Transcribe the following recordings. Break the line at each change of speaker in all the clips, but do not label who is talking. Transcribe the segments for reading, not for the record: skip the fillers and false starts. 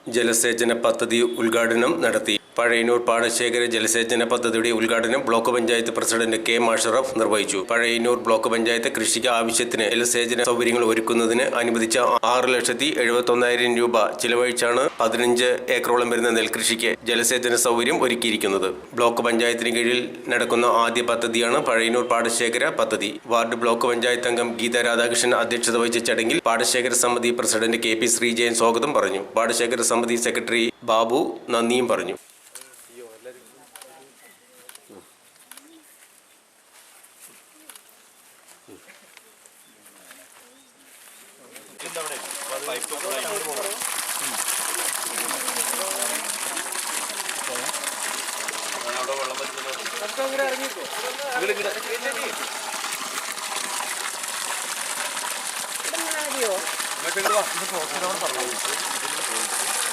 ജലസേചന പദ്ധതി ഉദ്ഘാടനം നടത്തി. പഴയന്നൂർ പാടശേഖര ജലസേചന പദ്ധതിയുടെ ഉദ്ഘാടനം ബ്ലോക്ക് പഞ്ചായത്ത് പ്രസിഡന്റ് കെ മാഷറഫ് നിർവഹിച്ചു. പഴയന്നൂർ ബ്ലോക്ക് പഞ്ചായത്ത് കൃഷിക്ക് ആവശ്യത്തിന് ജലസേചന സൗകര്യങ്ങൾ ഒരുക്കുന്നതിന് അനുവദിച്ച 6,71,000 രൂപ ചിലവഴിച്ചാണ് 15 ഏക്കറോളം വരുന്ന നെൽകൃഷിക്ക് ജലസേചന സൗകര്യം ഒരുക്കിയിരിക്കുന്നത്. ബ്ലോക്ക് പഞ്ചായത്തിന് കീഴിൽ നടക്കുന്ന ആദ്യ പദ്ധതിയാണ് പഴയന്നൂർ പാടശേഖര പദ്ധതി. വാർഡ് ബ്ലോക്ക് പഞ്ചായത്ത് അംഗം ഗീത രാധാകൃഷ്ണൻ അധ്യക്ഷത വഹിച്ച ചടങ്ങിൽ പാടശേഖര സമിതി പ്രസിഡന്റ് കെ പി ശ്രീജയൻ സ്വാഗതം പറഞ്ഞു. പാടശേഖര സമിതി സെക്രട്ടറി ബാബു നന്ദിയും പറഞ്ഞു.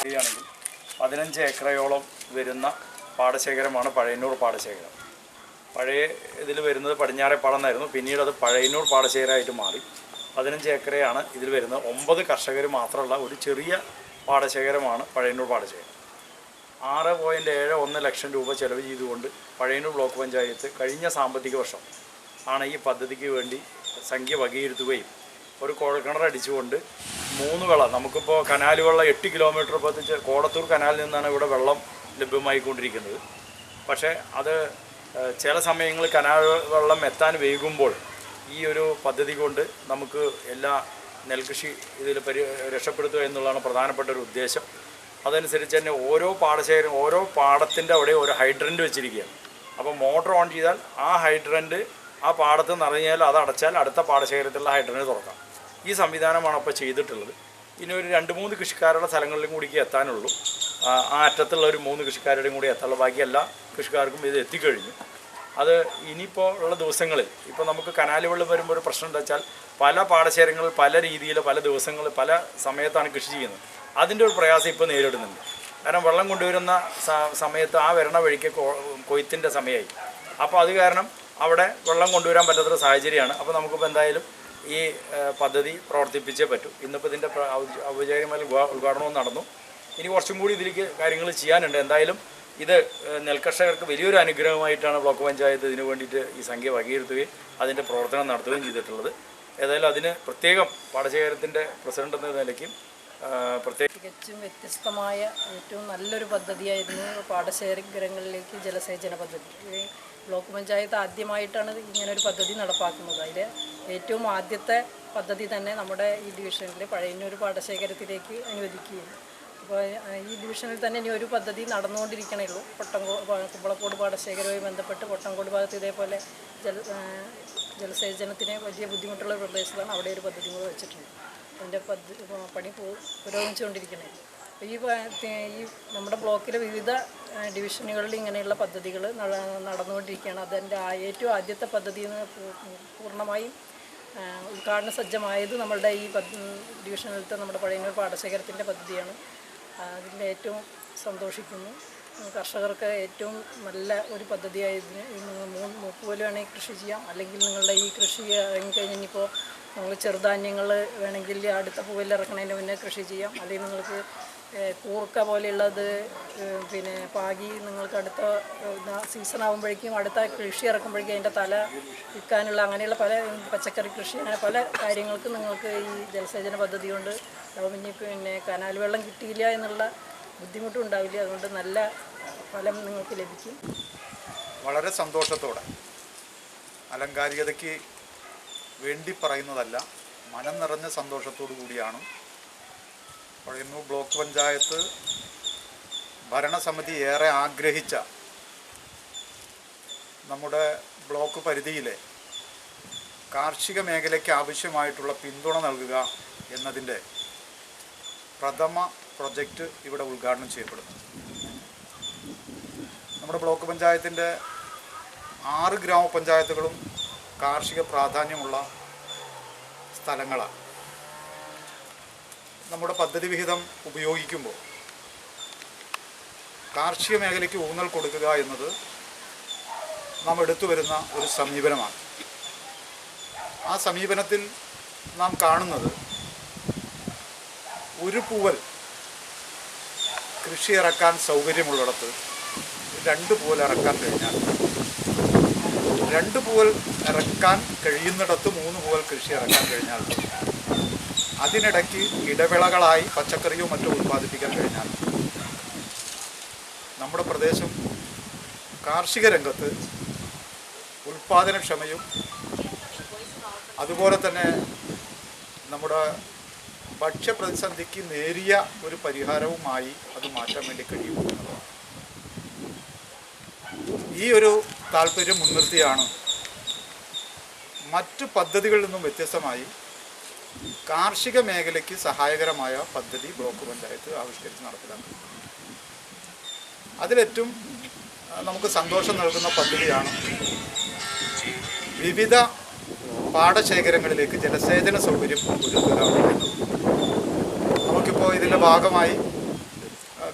ണെങ്കിൽ 15 ഏക്കറയോളം വരുന്ന പാടശേഖരമാണ് പഴയന്നൂർ പാടശേഖരം. പഴയ ഇതിൽ വരുന്നത് പടിഞ്ഞാറേപ്പാടം എന്നായിരുന്നു. പിന്നീട് അത് പഴയന്നൂർ പാടശേഖരമായിട്ട് മാറി. 15 ഏക്കറയാണ് ഇതിൽ വരുന്നത്. 9 കർഷകർ മാത്രമുള്ള ഒരു ചെറിയ പാടശേഖരമാണ് പഴയന്നൂർ പാടശേഖരം. 6.71 ലക്ഷം രൂപ ചെലവ് ചെയ്തുകൊണ്ട് പഴയന്നൂർ ബ്ലോക്ക് പഞ്ചായത്ത് കഴിഞ്ഞ സാമ്പത്തിക വർഷം ആണ് ഈ പദ്ധതിക്ക് വേണ്ടി സംഖ്യ വകയിരുത്തുകയും ഒരു കുഴൽക്കിണർ അടിച്ചുകൊണ്ട് 3 വെള്ളം നമുക്കിപ്പോൾ കനാൽ വെള്ളം 8 കിലോമീറ്റർ പതിച്ച് കോടത്തൂർ കനാലിൽ നിന്നാണ് ഇവിടെ വെള്ളം ലഭ്യമായിക്കൊണ്ടിരിക്കുന്നത്. പക്ഷേ അത് ചില സമയങ്ങളിൽ കനാൽ വെള്ളം എത്താൻ വൈകുമ്പോൾ ഈ ഒരു പദ്ധതി കൊണ്ട് നമുക്ക് എല്ലാ നെൽകൃഷി ഇതിൽ രക്ഷപ്പെടുത്തുക എന്നുള്ളതാണ് പ്രധാനപ്പെട്ട ഒരു ഉദ്ദേശം. അതനുസരിച്ച് തന്നെ ഓരോ പാടശേഖരം ഓരോ പാടത്തിൻ്റെ അവിടെ ഒരു ഹൈഡ്രൻറ്റ് വെച്ചിരിക്കുകയാണ്. അപ്പോൾ മോട്ടർ ഓൺ ചെയ്താൽ ആ ഹൈഡ്രൻറ്റ് ആ പാടത്ത് നിറഞ്ഞാൽ അത് അടച്ചാൽ അടുത്ത പാടശേഖരത്തിലുള്ള ഹൈഡ്രൻറ്റ് തുറക്കാം. ഈ സംവിധാനമാണ് അപ്പോൾ ചെയ്തിട്ടുള്ളത്. ഇനി ഒരു 2-3 കൃഷിക്കാരുടെ സ്ഥലങ്ങളിലും കൂടിക്ക് എത്താനുള്ളൂ. ആ അറ്റത്തുള്ള ഒരു 3 കൃഷിക്കാരുടെയും കൂടി എത്താനുള്ളൂ. ബാക്കി എല്ലാ കൃഷിക്കാർക്കും ഇത് എത്തിക്കഴിഞ്ഞു. അത് ഇനിയിപ്പോൾ ഉള്ള ദിവസങ്ങളിൽ ഇപ്പോൾ നമുക്ക് കനാൽ വെള്ളം വരുമ്പോൾ ഒരു പ്രശ്നം എന്താ വെച്ചാൽ പല പാടശേഖരങ്ങളിൽ പല രീതിയിൽ പല ദിവസങ്ങളിൽ പല സമയത്താണ് കൃഷി ചെയ്യുന്നത്. അതിൻ്റെ ഒരു പ്രയാസം ഇപ്പോൾ നേരിടുന്നുണ്ട്. കാരണം വെള്ളം കൊണ്ടുവരുന്ന സമയത്ത് ആ വരണ വഴിക്ക് കൊയ്ത്തിൻ്റെ സമയമായി. അപ്പോൾ അത് കാരണം അവിടെ വെള്ളം കൊണ്ടുവരാൻ പറ്റാത്തൊരു സാഹചര്യമാണ്. അപ്പോൾ നമുക്കിപ്പോൾ എന്തായാലും ഈ പദ്ധതി പ്രവർത്തിപ്പിച്ചേ പറ്റൂ. ഇന്നിപ്പോൾ ഇതിൻ്റെ ഔപചാരികമായ ഉദ്ഘാടനവും നടന്നു. ഇനി കുറച്ചും കൂടി ഇതിലേക്ക് കാര്യങ്ങൾ ചെയ്യാനുണ്ട്. എന്തായാലും ഇത് നെൽകർഷകർക്ക് വലിയൊരു അനുഗ്രഹമായിട്ടാണ് ബ്ലോക്ക് പഞ്ചായത്ത് ഇതിനു വേണ്ടിയിട്ട് ഈ സംഖ്യ വകയിരുത്തുകയും അതിൻ്റെ പ്രവർത്തനം നടത്തുകയും ചെയ്തിട്ടുള്ളത്. ഏതായാലും അതിന് പ്രത്യേകം പാടശേഖരത്തിൻ്റെ പ്രസിഡന്റ് എന്ന നിലയ്ക്കും
തികച്ചും വ്യത്യസ്തമായ ഏറ്റവും നല്ലൊരു പദ്ധതിയായിരുന്നു പാടശേഖരങ്ങളിലേക്ക് ജലസേചന പദ്ധതി. ബ്ലോക്ക് പഞ്ചായത്ത് ആദ്യമായിട്ടാണ് ഇങ്ങനൊരു പദ്ധതി നടപ്പാക്കുന്നത്. അതിൽ ഏറ്റവും ആദ്യത്തെ പദ്ധതി തന്നെ നമ്മുടെ ഈ ഡിവിഷനിൽ പഴയന്നൂർ പാടശേഖരത്തിലേക്ക് അനുവദിക്കുകയും അപ്പോൾ ഈ ഡിവിഷനിൽ തന്നെ ഇനി ഒരു പദ്ധതി നടന്നുകൊണ്ടിരിക്കണേ ഉള്ളൂ. കുമ്പളക്കോട് പാടശേഖരവുമായി ബന്ധപ്പെട്ട് പൊട്ടംകോട് ഭാഗത്ത് ഇതേപോലെ ജലസേചനത്തിന് വലിയ ബുദ്ധിമുട്ടുള്ള പ്രദേശത്താണ് അവിടെ ഒരു പദ്ധതി കൂടെ വെച്ചിട്ടുണ്ട്. അതിൻ്റെ പണി പുരോഗമിച്ചുകൊണ്ടിരിക്കണേ. ഈ നമ്മുടെ ബ്ലോക്കിലെ വിവിധ ഡിവിഷനുകളിൽ ഇങ്ങനെയുള്ള പദ്ധതികൾ നടന്നുകൊണ്ടിരിക്കുകയാണ്. അതിൻ്റെ ഏറ്റവും ആദ്യത്തെ പദ്ധതി പൂർണ്ണമായും ഉദ്ഘാടന സജ്ജമായത് നമ്മളുടെ ഈ ഡിവിഷനിലത്തെ നമ്മുടെ പഴയന്നൂർ പാടശേഖരത്തിൻ്റെ പദ്ധതിയാണ്. അതിൻ്റെ ഏറ്റവും സന്തോഷിക്കുന്നു. കർഷകർക്ക് ഏറ്റവും നല്ല ഒരു പദ്ധതിയായതിന് 3 പോലെ വേണമെങ്കിൽ കൃഷി ചെയ്യാം. അല്ലെങ്കിൽ നിങ്ങളുടെ ഈ കൃഷി ഇറങ്ങിക്കഴിഞ്ഞ് ഇനിയിപ്പോൾ നിങ്ങൾ ചെറുധാന്യങ്ങൾ വേണമെങ്കിൽ അടുത്ത പൂവിൽ ഇറക്കണതിന് മുന്നേ കൃഷി ചെയ്യാം. അല്ലെങ്കിൽ നിങ്ങൾക്ക് കൂർക്ക പോലെയുള്ളത് പിന്നെ പാകി നിങ്ങൾക്ക് അടുത്ത സീസൺ ആകുമ്പോഴേക്കും അടുത്ത കൃഷി ഇറക്കുമ്പോഴേക്കും അതിൻ്റെ തല വിൽക്കാനുള്ള അങ്ങനെയുള്ള പല പച്ചക്കറി കൃഷി അങ്ങനെ പല കാര്യങ്ങൾക്കും നിങ്ങൾക്ക് ഈ ജലസേചന പദ്ധതി കൊണ്ട് ഇനി പിന്നെ കനാൽ വെള്ളം കിട്ടിയില്ല എന്നുള്ള ബുദ്ധിമുട്ടും ഉണ്ടാവില്ല. അതുകൊണ്ട് നല്ല ഫലം നിങ്ങൾക്ക് ലഭിക്കും.
വളരെ സന്തോഷത്തോടെ അലങ്കാരികതയ്ക്ക് വേണ്ടി പറയുന്നതല്ല, മനം നിറഞ്ഞ സന്തോഷത്തോടു കൂടിയാണ് പഴയന്നൂർ ബ്ലോക്ക് പഞ്ചായത്ത് ഭരണസമിതി ഏറെ ആഗ്രഹിച്ച നമ്മുടെ ബ്ലോക്ക് പരിധിയിലെ കാർഷിക മേഖലയ്ക്ക് ആവശ്യമായിട്ടുള്ള പിന്തുണ നൽകുക എന്നതിൻ്റെ പ്രഥമ പ്രൊജക്റ്റ് ഇവിടെ ഉദ്ഘാടനം ചെയ്യപ്പെടുന്നു. നമ്മുടെ ബ്ലോക്ക് പഞ്ചായത്തിൻ്റെ 6 ഗ്രാമപഞ്ചായത്തുകളും കാർഷിക പ്രാധാന്യമുള്ള സ്ഥലങ്ങളാണ്. നമ്മുടെ പദ്ധതി വിഹിതം ഉപയോഗിക്കുമ്പോൾ കാർഷിക മേഖലയ്ക്ക് ഊന്നൽ കൊടുക്കുക എന്നത് നാം എടുത്തു വരുന്ന ഒരു സമീപനമാണ്. ആ സമീപനത്തിൽ നാം കാണുന്നത് ഒരു പൂവൽ കൃഷി ഇറക്കാൻ സൗകര്യമുള്ളിടത്ത് 2 പൂവൽ ഇറക്കാൻ കഴിഞ്ഞാൽ 2 പൂവൽ ഇറക്കാൻ കഴിയുന്നിടത്ത് 3 പൂവൽ കൃഷി ഇറക്കാൻ കഴിഞ്ഞാൽ അതിനിടയ്ക്ക് ഇടവേളകളായി പച്ചക്കറിയോ മറ്റോ ഉൽപ്പാദിപ്പിക്കാൻ കഴിഞ്ഞാൽ നമ്മുടെ പ്രദേശം കാർഷിക രംഗത്ത് ഉൽപ്പാദനക്ഷമയും അതുപോലെ തന്നെ നമ്മുടെ ഭക്ഷ്യപ്രതിസന്ധിക്ക് നേരിയ ഒരു പരിഹാരവുമായി അത് മാറ്റാൻ വേണ്ടി കഴിയും എന്നുള്ളതാണ്. ഈ ഒരു താല്പര്യം മുൻനിർത്തിയാണ് മറ്റു പദ്ധതികളിൽ നിന്നും വ്യത്യസ്തമായി കാർഷിക മേഖലയ്ക്ക് സഹായകരമായ പദ്ധതി ബ്ലോക്ക് പഞ്ചായത്ത് ആവിഷ്കരിച്ച് നടപ്പിലാക്കുന്നത്. അതിലേറ്റവും നമുക്ക് സന്തോഷം നൽകുന്ന പദ്ധതിയാണ് വിവിധ പാടശേഖരങ്ങളിലേക്ക് ജലസേചന സൗകര്യം ഒരുക്കുക എന്നത്. നമുക്കിപ്പോൾ ഇതിൻ്റെ ഭാഗമായി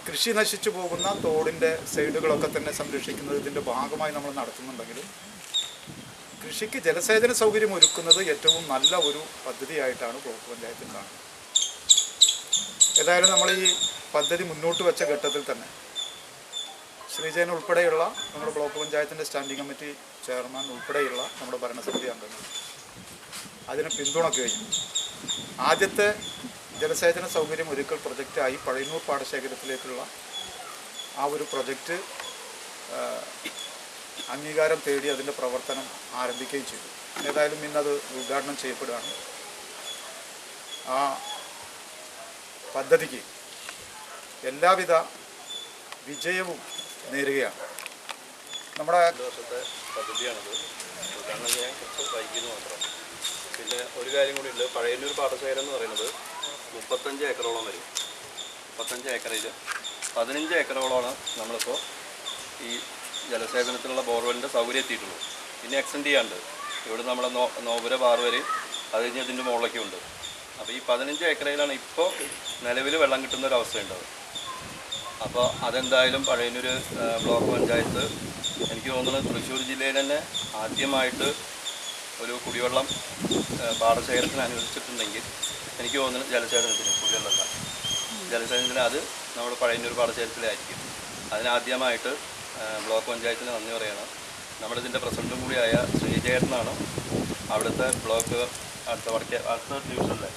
കൃഷി നശിച്ചു പോകുന്ന തോടിൻ്റെ സൈഡുകളൊക്കെ തന്നെ സംരക്ഷിക്കുന്നത് ഇതിൻ്റെ ഭാഗമായി നമ്മൾ നടത്തുന്നുണ്ടെങ്കിലും കൃഷിക്ക് ജലസേചന സൗകര്യം ഒരുക്കുന്നത് ഏറ്റവും നല്ല ഒരു പദ്ധതിയായിട്ടാണ് ബ്ലോക്ക് പഞ്ചായത്തിൽ കാണുന്നത്. ഏതായാലും നമ്മൾ ഈ പദ്ധതി മുന്നോട്ട് വെച്ച ഘട്ടത്തിൽ തന്നെ ശ്രീജയൻ ഉൾപ്പെടെയുള്ള നമ്മുടെ ബ്ലോക്ക് പഞ്ചായത്തിൻ്റെ സ്റ്റാൻഡിംഗ് കമ്മിറ്റി ചെയർമാൻ ഉൾപ്പെടെയുള്ള നമ്മുടെ ഭരണസമിതി അംഗങ്ങൾ അതിനെ പിന്തുണയ്ക്കുകയും ആദ്യത്തെ ജലസേചന സൗകര്യം ഒരുക്കൽ പ്രൊജക്റ്റായി പഴയന്നൂർ പാടശേഖരത്തിലേക്കുള്ള ആ ഒരു പ്രൊജക്റ്റ് അംഗീകാരം തേടി അതിൻ്റെ പ്രവർത്തനം ആരംഭിക്കുകയും ചെയ്തു. ഏതായാലും ഇന്നത് ഉദ്ഘാടനം ചെയ്യപ്പെടുകയാണ്. ആ പദ്ധതിക്ക് എല്ലാവിധ വിജയവും നേരുകയാണ്. നമ്മുടെ
വർഷത്തെ പദ്ധതിയാണത്. ഉദ്ഘാടനം ചെയ്യാൻ കുറച്ച് വൈകിയെന്ന് മാത്രം. പിന്നെ ഒരു കാര്യം കൂടി ഉണ്ട്. പഴയന്നൂർ പാടശേഖരം എന്ന് പറയുന്നത് 35 ഏക്കറോളം വരും. 35 ഏക്കറിൽ 15 ഏക്കറോളമാണ് നമ്മളിപ്പോൾ ഈ ജലസേചനത്തിലുള്ള ബോർവെലിൻ്റെ സൗകര്യം എത്തിയിട്ടുള്ളൂ. പിന്നെ എക്സ്റ്റെൻഡ് ചെയ്യാണ്ട് ഇവിടെ നമ്മളെ നോപുര ബാർ വരെ അത് കഴിഞ്ഞ് അതിൻ്റെ മുകളിലേക്കും ഉണ്ട്. അപ്പോൾ ഈ 15 ഏക്കറയിലാണ് ഇപ്പോൾ നിലവിൽ വെള്ളം കിട്ടുന്ന ഒരു അവസ്ഥയുണ്ടാവും. അപ്പോൾ അതെന്തായാലും പഴയന്നൂർ ബ്ലോക്ക് പഞ്ചായത്ത് എനിക്ക് തോന്നുന്നത് തൃശ്ശൂർ ജില്ലയിൽ തന്നെ ആദ്യമായിട്ട് ഒരു കുടിവെള്ളം പാടശേഖരത്തിന് അനുവദിച്ചിട്ടുണ്ടെങ്കിൽ എനിക്ക് തോന്നുന്നത് ജലസേചനത്തിന് കുടിവെള്ളമല്ല ജലസേചനത്തിന് അത് നമ്മുടെ പഴയന്നൂർ പാടശേഖരത്തിലായിരിക്കും. അതിനാദ്യമായിട്ട് ബ്ലോക്ക് പഞ്ചായത്തിന് നന്ദി പറയണം. നമ്മളിതിൻ്റെ പ്രസിഡൻറ്റും കൂടിയായ ശ്രീജയേട്ടനാണ് അവിടുത്തെ ബ്ലോക്ക് അടുത്ത ഡിവിഷനിലെ